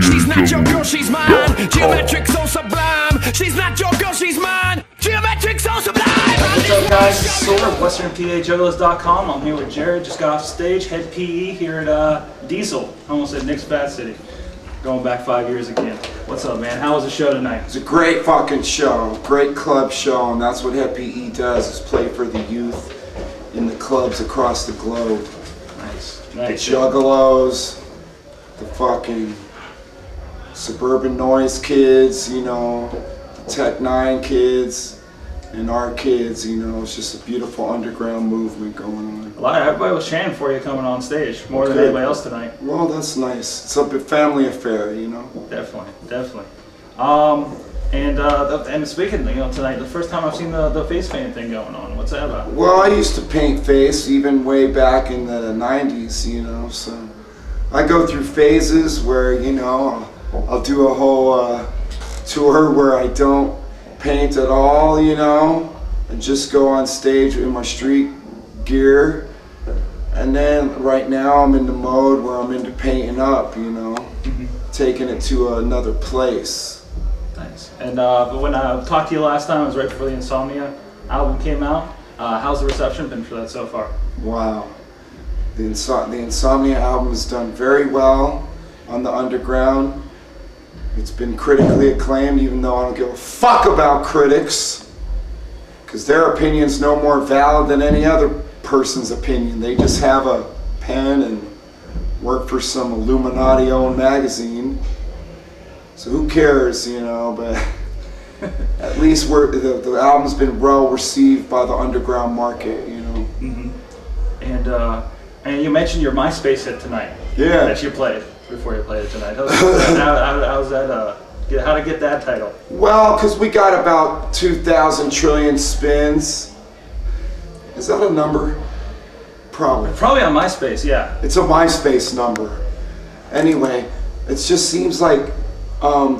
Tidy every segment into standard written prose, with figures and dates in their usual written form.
She's not your girl, she's mine. Geometric so sublime. She's not your girl, she's mine. Geometric so sublime. What's up, guys? Sorg, WesternPAJugglers.com. I'm here with Jered. Just got off stage, Head PE here at Diesel. I almost said Nick's Fat City. Going back 5 years again. What's up, man? How was the show tonight? It's a great fucking show. Great club show, and that's what Head PE does, is play for the youth in the clubs across the globe. Nice. The Juggalos, the fucking Suburban Noise kids, you know, the Tech 9 kids, and our kids, you know. It's just a beautiful underground movement going on. Everybody was chanting for you coming on stage, more than anybody else tonight. Well, that's nice. It's a family affair, you know. Definitely, definitely. And speaking, you know, tonight, the first time I've seen the face painting thing going on. What's that about? Well, I used to paint face even way back in the 90s, you know, so I go through phases where, you know, I'll do a whole tour where I don't paint at all, you know, and just go on stage in my street gear. And then right now I'm in the mode where I'm into painting up, you know, taking it to another place. Nice. And when I talked to you last time, it was right before the Insomnia album came out. How's the reception been for that so far? Wow. The Insomnia album has done very well on the underground. It's been critically acclaimed, even though I don't give a fuck about critics, because their opinion's no more valid than any other person's opinion. They just have a pen and work for some Illuminati-owned magazine. So who cares, you know, but at least the album's been well received by the underground market, you know. And you mentioned your MySpace hit tonight. Yeah. That you played before you played it tonight. How's that, how to get that title? Well, because we got about 2,000 trillion spins. Is that a number? Probably. Probably on MySpace, yeah. It's a MySpace number. Anyway, it just seems like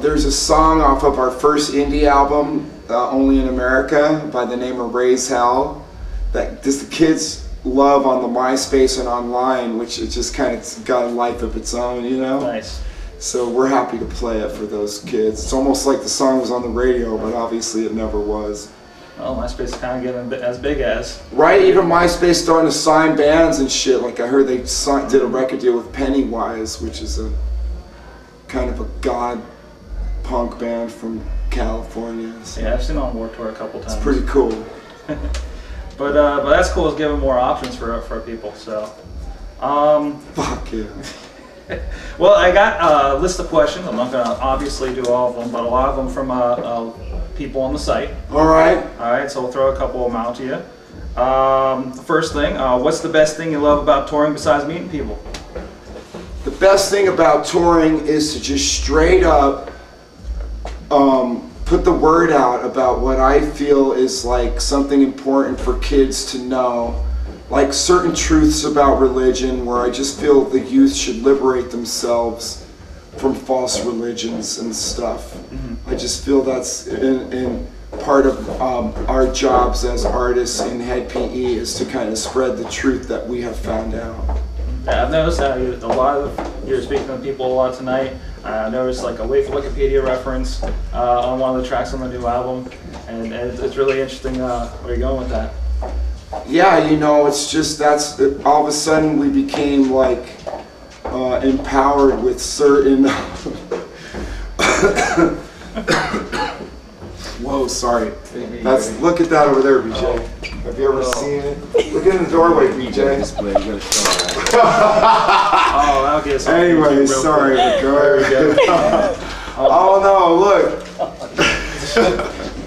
there's a song off of our first indie album, Only in America, by the name of Raise Hell, that just the kids love on the MySpace and online, which it just kind of got a life of its own, you know? Nice. So we're happy to play it for those kids. It's almost like the song was on the radio, but obviously it never was. Well, MySpace is kind of getting as big as. Right, even MySpace starting to sign bands and shit. Like I heard they did a record deal with Pennywise, which is a kind of a god punk band from California. So yeah, I've seen them on Warped Tour a couple times. It's pretty cool. but that's cool. It's giving more options for people. So. Fuck yeah. Well, I got a list of questions. I'm not going to obviously do all of them, but a lot of them from people on the site. All right. All right, so we'll throw a couple of them out to you. The first thing, what's the best thing you love about touring besides meeting people? The best thing about touring is to just straight up put the word out about what I feel is like something important for kids to know. Like certain truths about religion, where I just feel the youth should liberate themselves from false religions and stuff. I just feel that's in part of our jobs as artists in Head PE, is to kind of spread the truth that we have found out. Yeah, I've noticed that you're speaking to people a lot tonight. I noticed like a Wikipedia reference on one of the tracks on the new album, and it's really interesting where you're going with that. Yeah, you know, it's just all of a sudden we became like empowered with certain. Whoa, sorry. Look at that over there, BJ. Have you ever seen it? Look in the doorway, BJ. Oh, that'll get something. Anyway, sorry. There we go. Oh no, look.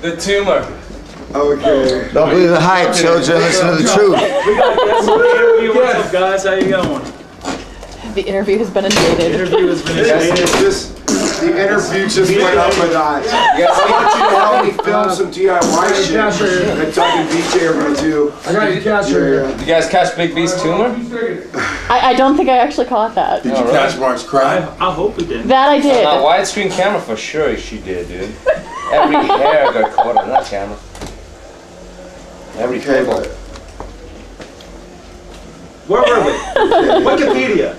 The tumor. Okay. Don't believe the hype, children. Listen to the truth. We got a guest on the interview. What's up, guys? How you going? The interview has been invaded. The interview has been invaded. The interview just went up a notch. Yeah, I want you to help me film some DIY shit that Doug and BJ are gonna do. I got your cash here. Did you guys catch Big B's tumor? I don't think I actually caught that. Did you catch Mark's cry? I hope we did. That I did. On a widescreen camera for sure she did, dude. Every hair got caught on that camera. Every cable. Where were we? Wikipedia.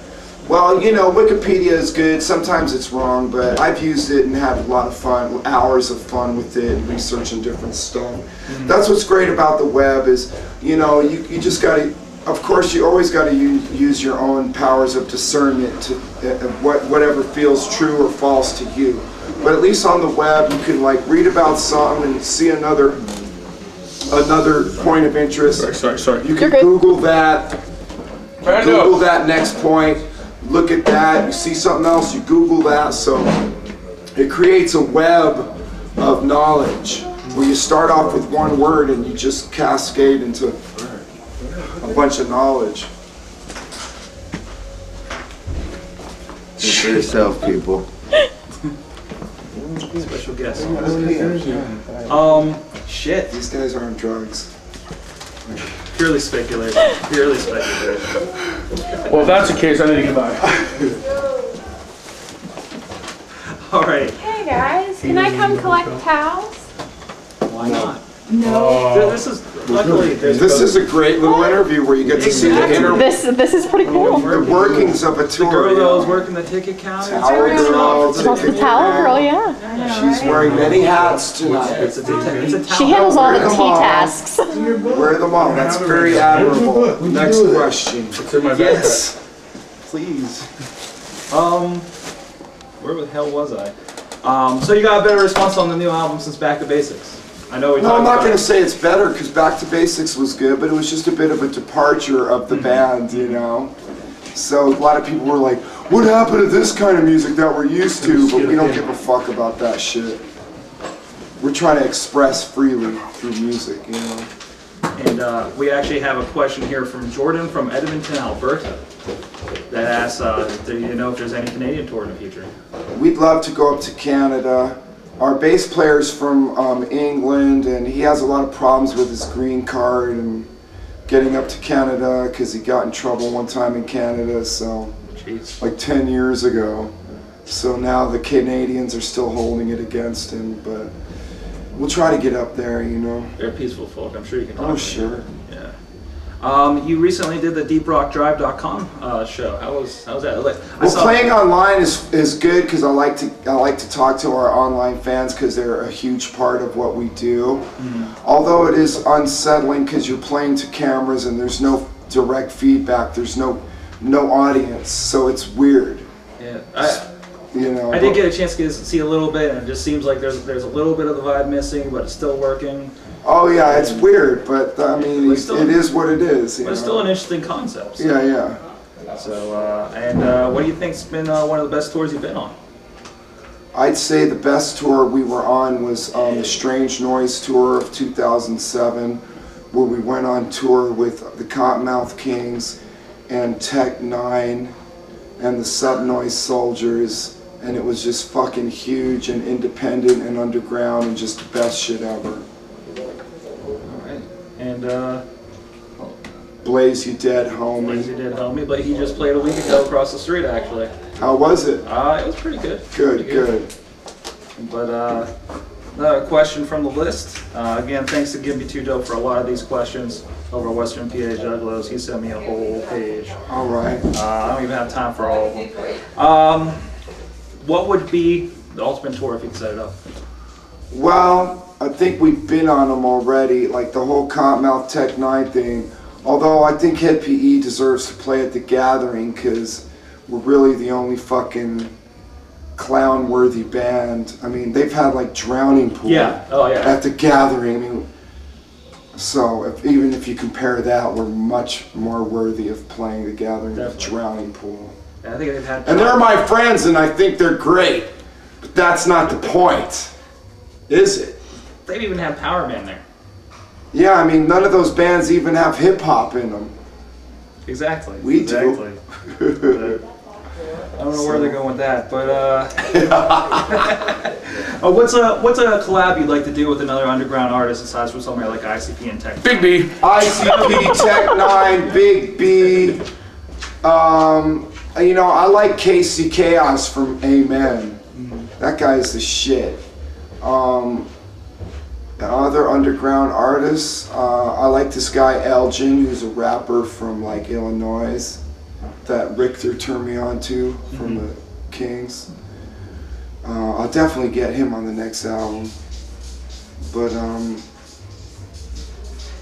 Well, you know, Wikipedia is good. Sometimes it's wrong, but I've used it and had a lot of fun, hours of fun with it, researching different stuff. That's what's great about the web is, you know, you just got to, of course, you always got to use your own powers of discernment to whatever feels true or false to you. But at least on the web, you can like read about something and see another point of interest. Sorry. You can Google that. Google that next point. Look at that. You see something else. You Google that. So it creates a web of knowledge where you start off with one word and you just cascade into a bunch of knowledge. Think for yourself, people. Special guest. Shit. These guys are on drugs. Purely speculative. Purely speculative. Well, if that's the case, I need to get back. All right. Hey guys, can I come collect towels? Why not? No. This is luckily. This is a great little interview where you get to see the inner This is pretty cool. the workings of a tour. The girl you that know. was working the ticket counter. Towel girl, That's the towel girl, yeah. She's wearing many hats tonight. It's a towel. She handles all the Wear tea them all. tasks. Wear them all. That's very admirable. Next question. It's in my backpack. Yes. Please. Where the hell was I? So you got a better response on the new album since Back to Basics. I know we No, talked I'm not about going to it. say it's better because Back to Basics was good, but it was just a bit of a departure of the band, you know? So a lot of people were like, what happened to this kind of music that we're used to? But we don't give a fuck about that shit. We're trying to express freely through music, you know? And we actually have a question here from Jordan from Edmonton, Alberta, that asks, do you know if there's any Canadian tour in the future? We'd love to go up to Canada. Our bass player's from England, and he has a lot of problems with his green card and getting up to Canada because he got in trouble one time in Canada, so Jeez. like 10 years ago. So now the Canadians are still holding it against him, but we'll try to get up there, you know. They're peaceful folk. I'm sure you can talk Oh, about sure. it. Yeah. You recently did the deeprockdrive.com show. How was that? Well, playing online is good because I like to talk to our online fans because they're a huge part of what we do. Although it is unsettling because you're playing to cameras and there's no direct feedback. There's no audience, so it's weird. Yeah. You know. I did get a chance to see a little bit, and it just seems like there's a little bit of the vibe missing, but it's still working. Oh yeah, it's weird, but I mean, But still- it is what it is. But it's still an interesting concept. So. Yeah. So, what do you think's been one of the best tours you've been on? I'd say the best tour we were on was the Strange Noise tour of 2007, where we went on tour with the Cottonmouth Kings and Tech 9 and the Subnoise Soldiers, and it was just fucking huge and independent and underground and just the best shit ever. Alright. And, Blaze You Dead, homie. Blaze You Dead, homie, but he just played a week ago across the street, actually. How was it? It was pretty good. Good, Pretty good. But, another question from the list. Again, thanks to Gibby Too Dope for a lot of these questions over at Western PA Juggalos. He sent me a whole page. All right. I don't even have time for all of them. What would be the ultimate tour if you could set it up? Well, I think we've been on them already, like the whole Cottonmouth Tech 9 thing. Although I think Head PE deserves to play at the Gathering because we're really the only fucking clown-worthy band. I mean, they've had like Drowning Pool at the Gathering. I mean, so even if you compare that, we're much more worthy of playing the Gathering with Drowning Pool. Yeah, I think they've had. And they're my friends, and I think they're great. But that's not the point, is it? They've even had Power Man there. Yeah, I mean, none of those bands even have hip-hop in them. Exactly. We exactly. do. I don't know where they're going with that, but what's a collab you'd like to do with another underground artist aside from somebody like ICP and Tech? Big B. ICP, Tech 9, Big B. You know, I like Casey Chaos from Amen. That guy's the shit. Other underground artists, I like this guy Elgin, who's a rapper from like Illinois that Richter turned me on to from the Kings. I'll definitely get him on the next album, but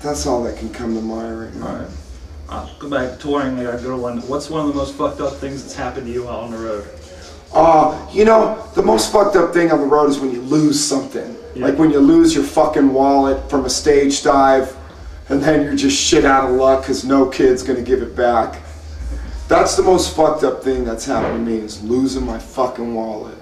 that's all that can come to mind right now. All right. I'll go back to touring. I got a good one. What's one of the most fucked up things that's happened to you out on the road? You know, the most fucked up thing on the road is when you lose something. Yeah. Like when you lose your fucking wallet from a stage dive, and then you're just shit out of luck because no kid's gonna give it back. That's the most fucked up thing that's happened to me, is losing my fucking wallet.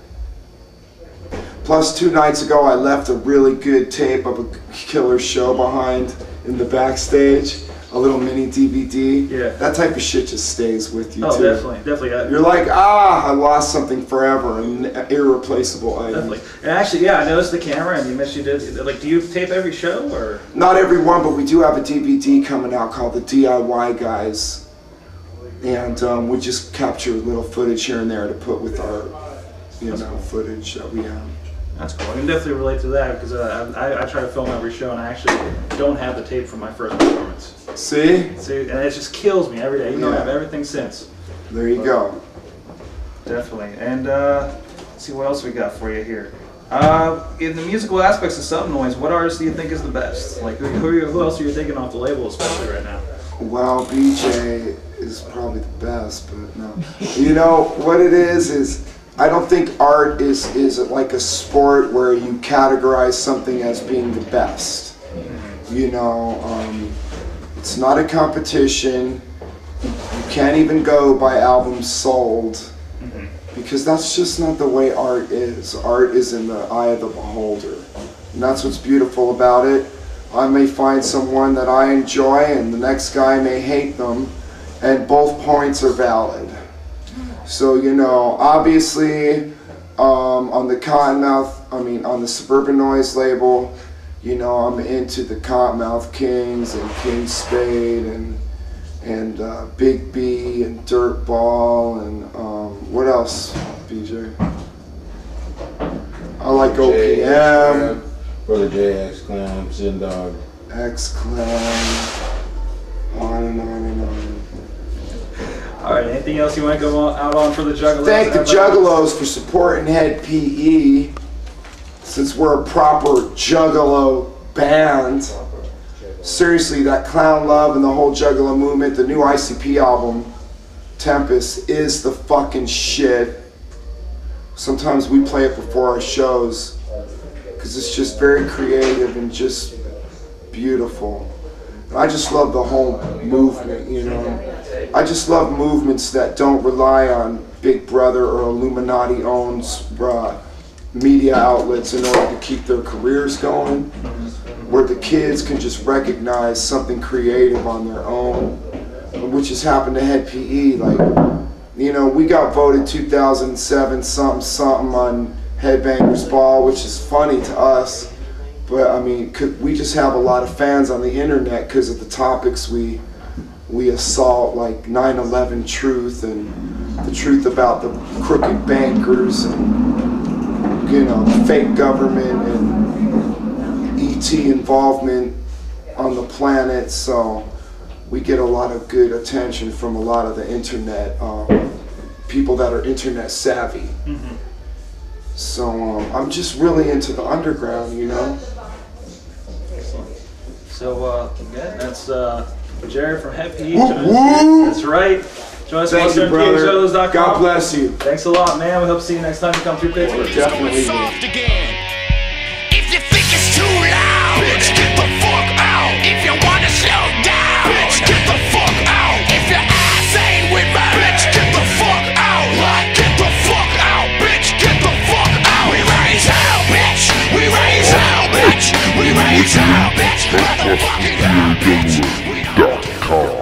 Plus 2 nights ago I left a really good tape of a killer show behind in the backstage. A little mini DVD. Yeah. That type of shit just stays with you Oh, too. definitely. You're like, I lost something forever, an irreplaceable item. Definitely. And actually, yeah, I noticed the camera, and you mentioned you did. Like, do you tape every show, or? Not every one, but we do have a DVD coming out called The DIY Guys. And we just capture little footage here and there to put with our, footage that we have. That's cool. I can definitely relate to that, because I try to film every show, and I actually don't have the tape from my first performance. See? And it just kills me every day, even though I have everything since. There you go. Definitely. And let's see what else we got for you here. In the musical aspects of Sub Noise, what artist do you think is the best? Like, who else are you taking off the label, especially right now? Well, BJ is probably the best, but no. You know, what it is I don't think art is like a sport where you categorize something as being the best. You know, it's not a competition. You can't even go by albums sold, because that's just not the way art is. Art is in the eye of the beholder, and that's what's beautiful about it. I may find someone that I enjoy, and the next guy may hate them, and both points are valid. So, you know, obviously, on the Suburban Noise label, you know, I'm into the Cottonmouth Kings and King Spade and Big B and Dirtball and what else, BJ? I like OPM. Brother J, X-Clan, Zindog. X-Clan, on and on and on. All right, anything else you want to go out on for the Juggalos? Thank the Juggalos for supporting Head PE, since we're a proper Juggalo band. Seriously, that Clown Love and the whole Juggalo movement, the new ICP album, Tempest, is the fucking shit. Sometimes we play it before our shows, because it's just very creative and just beautiful. And I just love the whole movement, you know. I just love movements that don't rely on Big Brother or Illuminati owns media outlets in order to keep their careers going, where the kids can just recognize something creative on their own, which has happened to Head PE. Like, you know, we got voted 2007 something on Headbangers Ball, which is funny to us, but I mean, we just have a lot of fans on the internet because of the topics we assault, like 9/11 truth and the truth about the crooked bankers and, you know, the fake government and ET involvement on the planet. So we get a lot of good attention from a lot of the internet people that are internet savvy. So I'm just really into the underground, you know. So yeah, that's Jered from Hed PE. That's right. Join us Thank you, on brother. PHOs.com. God bless you. Thanks a lot, man. We hope to see you next time you come through Pittsburgh. Definitely. Soft again. If you think it's too loud, bitch, get the fuck out. If you wanna slow down, bitch, get the fuck out. If your ass ain't with me, bitch, get the fuck out. Get the fuck out, bitch, get the fuck out. We raise hell, bitch. We raise hell, bitch. We raise hell, bitch. Motherfucking hell, bitch. We don't give a